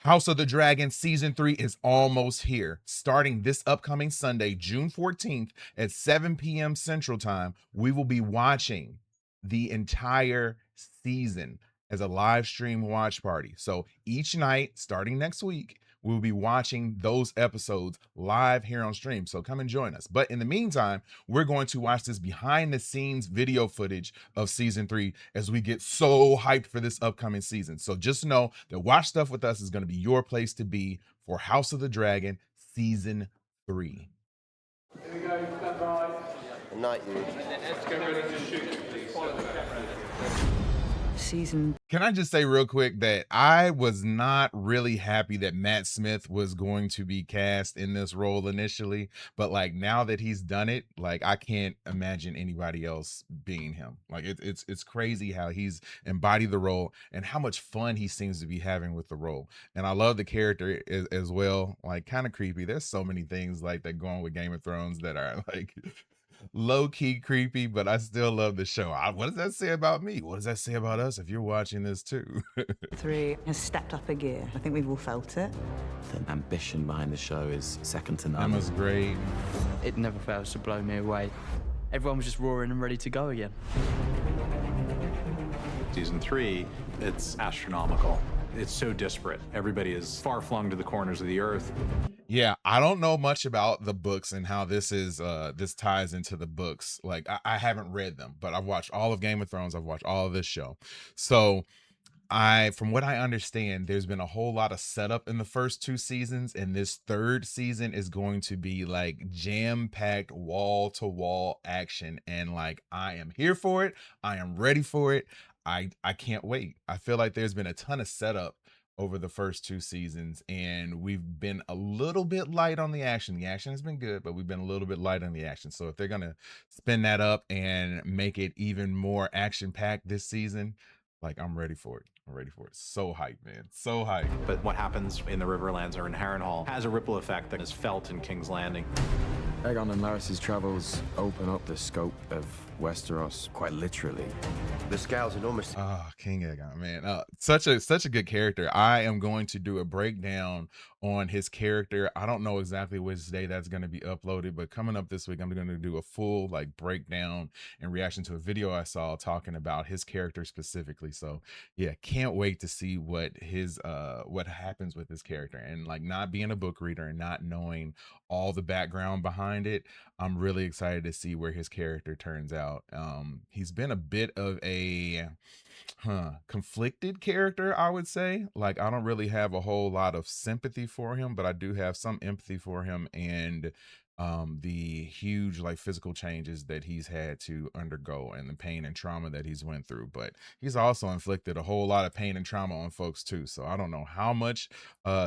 House of the Dragon Season 3 is almost here. Starting this upcoming Sunday, June 14th at 7 p.m. Central Time, we will be watching the entire season as a live stream watch party. So each night, starting next week, we'll be watching those episodes live here on stream. So come and join us. But in the meantime, we're going to watch this behind the scenes video footage of season 3 as we get so hyped for this upcoming season. So just know that Watch Stuff with Us is going to be your place to be for House of the Dragon season 3. Here we go, stand by. Good night, you. Let's go ready to shoot, please. Follow the camera. Can I just say real quick that I was not really happy that Matt Smith was going to be cast in this role initially, but like now that he's done it, like I can't imagine anybody else being him. Like it's crazy how he's embodied the role and how much fun he seems to be having with the role. And I love the character as well. Like kind of creepy. There's so many things like that going with Game of Thrones that are like low-key creepy, but I still love the show. What does that say about me? What does that say about us if you're watching this too? 3 has stepped up a gear. I think we've all felt it. The ambition behind the show is second to none. Emma's great. It never fails to blow me away. Everyone was just roaring and ready to go again. Season 3, it's astronomical. It's so disparate. Everybody is far flung to the corners of the earth. Yeah, I don't know much about the books and how this ties into the books. Like I haven't read them, but I've watched all of Game of Thrones. I've watched all of this show. So from what I understand, there's been a whole lot of setup in the first 2 seasons, and this 3rd season is going to be like jam-packed wall-to-wall action. And like I am here for it. I am ready for it. I can't wait. I feel like there's been a ton of setup over the first 2 seasons, and we've been a little bit light on the action. The action has been good, but we've been a little bit light on the action. So if they're gonna spin that up and make it even more action-packed this season, like I'm ready for it. I'm ready for it. So hyped, man. So hyped. But what happens in the Riverlands or in Harrenhal has a ripple effect that is felt in King's Landing. Aegon and Larys' travels open up the scope of Westeros quite literally. The scale's enormous. King Aegon, man. Such a good character. I am going to do a breakdown on his character. I don't know exactly which day that's going to be uploaded, but coming up this week, I'm going to do a full like breakdown and reaction to a video I saw talking about his character specifically. So yeah, can't wait to see what happens with this character. And like not being a book reader and not knowing all the background behind it, I'm really excited to see where his character turns out. He's been a bit of a conflicted character, I would say. Like I don't really have a whole lot of sympathy for him, but I do have some empathy for him and the huge like physical changes that he's had to undergo and the pain and trauma that he's went through. But he's also inflicted a whole lot of pain and trauma on folks too. So I don't know how much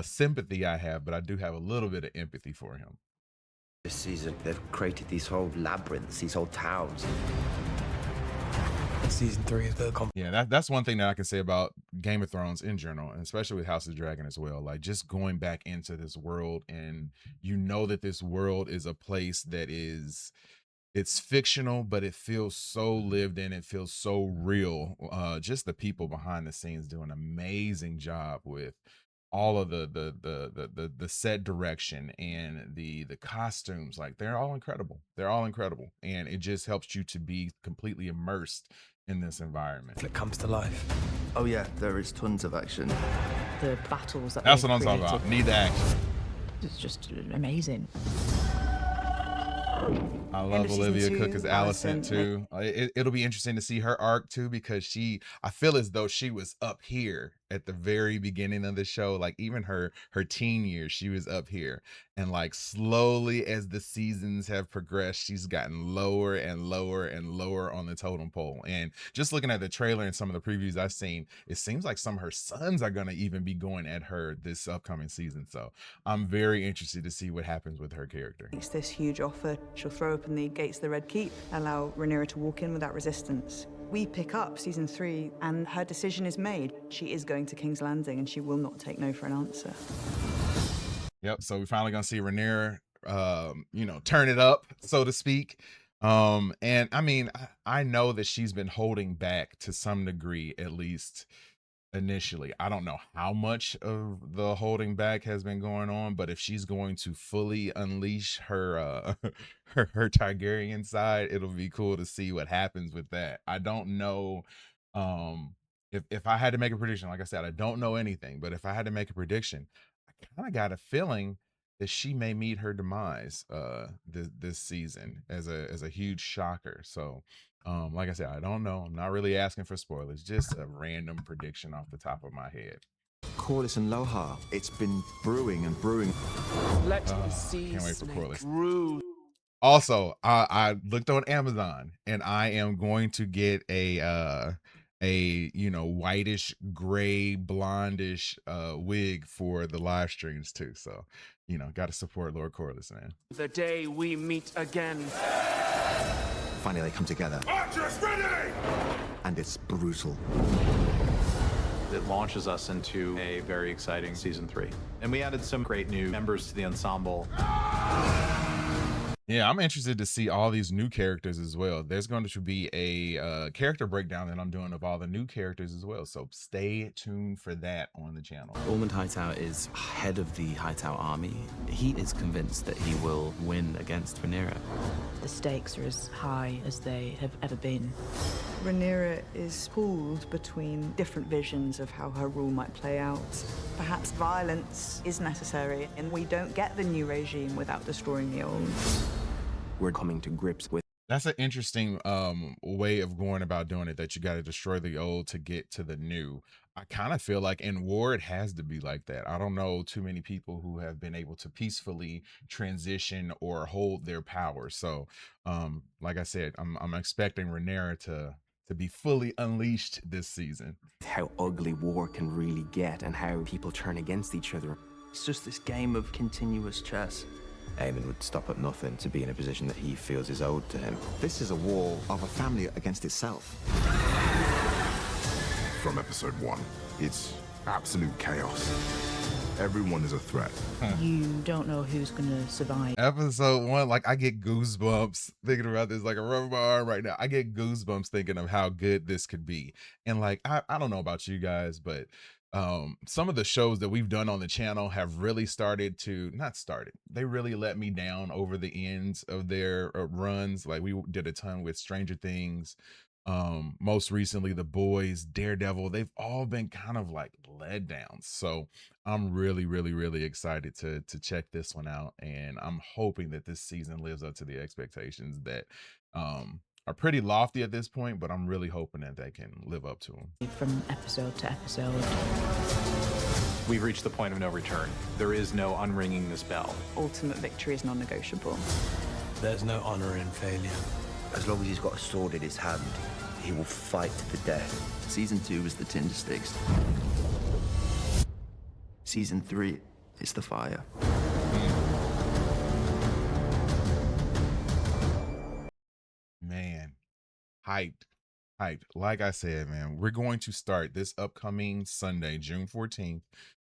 sympathy I have, but I do have a little bit of empathy for him. This season, they've created these whole labyrinths, these whole towns. Season 3 is the Yeah, that's one thing that I can say about Game of Thrones in general, and especially with House of the Dragon as well. Like just going back into this world, and you know that this world is a place that it's fictional, but it feels so lived in. It feels so real. Just the people behind the scenes do an amazing job with all of the set direction and the costumes. Like they're all incredible. They're all incredible, and it just helps you to be completely immersed in this environment. It comes to life. Oh yeah, there is tons of action. The battles that That's they've what I'm talking created about. Need the action. is just amazing. I End love of season Olivia 2, Cooke as Alicent Alicent, too. It'll be interesting to see her arc too, because I feel as though she was up here at the very beginning of the show. Like even her teen years, she was up here, and like slowly as the seasons have progressed, she's gotten lower and lower and lower on the totem pole. And just looking at the trailer and some of the previews I've seen, it seems like some of her sons are gonna even be going at her this upcoming season. So I'm very interested to see what happens with her character. It's this huge offer. She'll throw open the gates of the Red Keep, allow Rhaenyra to walk in without resistance. We pick up season 3 and her decision is made. She is going to King's Landing and she will not take no for an answer. Yep. So we're finally gonna see Rhaenyra, turn it up, so to speak. And I mean, I know that she's been holding back to some degree, at least initially. I don't know how much of the holding back has been going on, but if she's going to fully unleash her her Targaryen side, it'll be cool to see what happens with that. I don't know um if I had to make a prediction, like I said, I don't know anything, but if I had to make a prediction, I kind of got a feeling that she may meet her demise this season as a huge shocker. So like I said, I don't know. I'm not really asking for spoilers, just a random prediction off the top of my head. Corlys and Loha, it's been brewing and brewing. Let the sea Can't wait for snake Corlys. rule. Also, I looked on Amazon and I am going to get a whitish gray blondish wig for the live streams too. So, got to support Lord Corlys, man. The day we meet again. Finally, they come together. Archers ready! And it's brutal. It launches us into a very exciting season 3. And we added some great new members to the ensemble. Yeah, I'm interested to see all these new characters as well. There's going to be a character breakdown that I'm doing of all the new characters as well. So stay tuned for that on the channel. Alicent Hightower is head of the Hightower army. He is convinced that he will win against Rhaenyra. The stakes are as high as they have ever been. Rhaenyra is pulled between different visions of how her rule might play out. Perhaps violence is necessary, and we don't get the new regime without destroying the old. We're coming to grips with. That's an interesting way of going about doing it, that you got to destroy the old to get to the new. I kind of feel like in war it has to be like that. I don't know too many people who have been able to peacefully transition or hold their power. So like I said, I'm expecting Rhaenyra to be fully unleashed this season. How ugly war can really get and how people turn against each other. It's just this game of continuous chess. Daemon would stop at nothing to be in a position that he feels is owed to him. This is a war of a family against itself. From episode 1, it's absolute chaos. Everyone is a threat. You don't know who's going to survive. Episode 1, like I get goosebumps thinking about this, like a rubber my arm right now. I get goosebumps thinking of how good this could be. And like I don't know about you guys, but some of the shows that we've done on the channel have really they really let me down over the ends of their runs. Like we did a ton with Stranger Things, most recently The Boys, Daredevil. They've all been kind of like letdowns. So I'm really excited to check this one out, and I'm hoping that this season lives up to the expectations that are pretty lofty at this point, but I'm really hoping that they can live up to them. From episode to episode. We've reached the point of no return. There is no unringing this bell. Ultimate victory is non-negotiable. There's no honor in failure. As long as he's got a sword in his hand, he will fight to the death. Season 2 is the tinder sticks. Season 3 is the fire. Man, hyped. Like I said, man, we're going to start this upcoming Sunday, June 14th,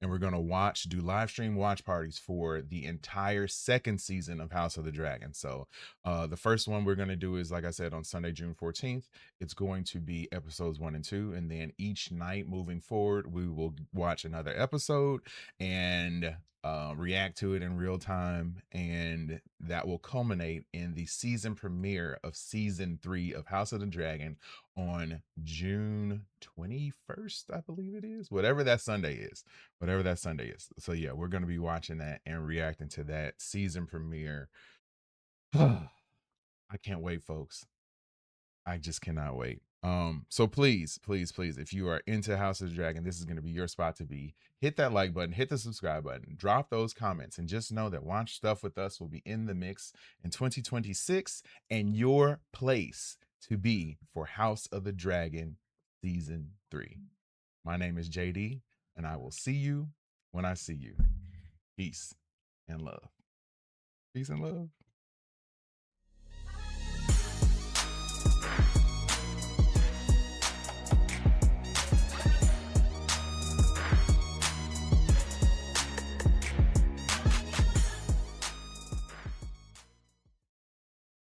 and we're going to do live stream watch parties for the entire second season of House of the Dragon. So the first one we're going to do is, like I said, on Sunday, June 14th. It's going to be episodes 1 and 2. And then each night moving forward, we will watch another episode and react to it in real time. And that will culminate in the season premiere of season 3 of House of the Dragon on June 21st, I believe it is. Whatever that Sunday is. So yeah, we're going to be watching that and reacting to that season premiere. I can't wait, folks. I just cannot wait. So please, if you are into House of the Dragon, this is going to be your spot to be. Hit that like button, hit the subscribe button, drop those comments, and just know that Watch Stuff with Us will be in the mix in 2026 and your place to be for House of the Dragon season 3. My name is JD, and I will see you when I see you. Peace and love. Peace and love.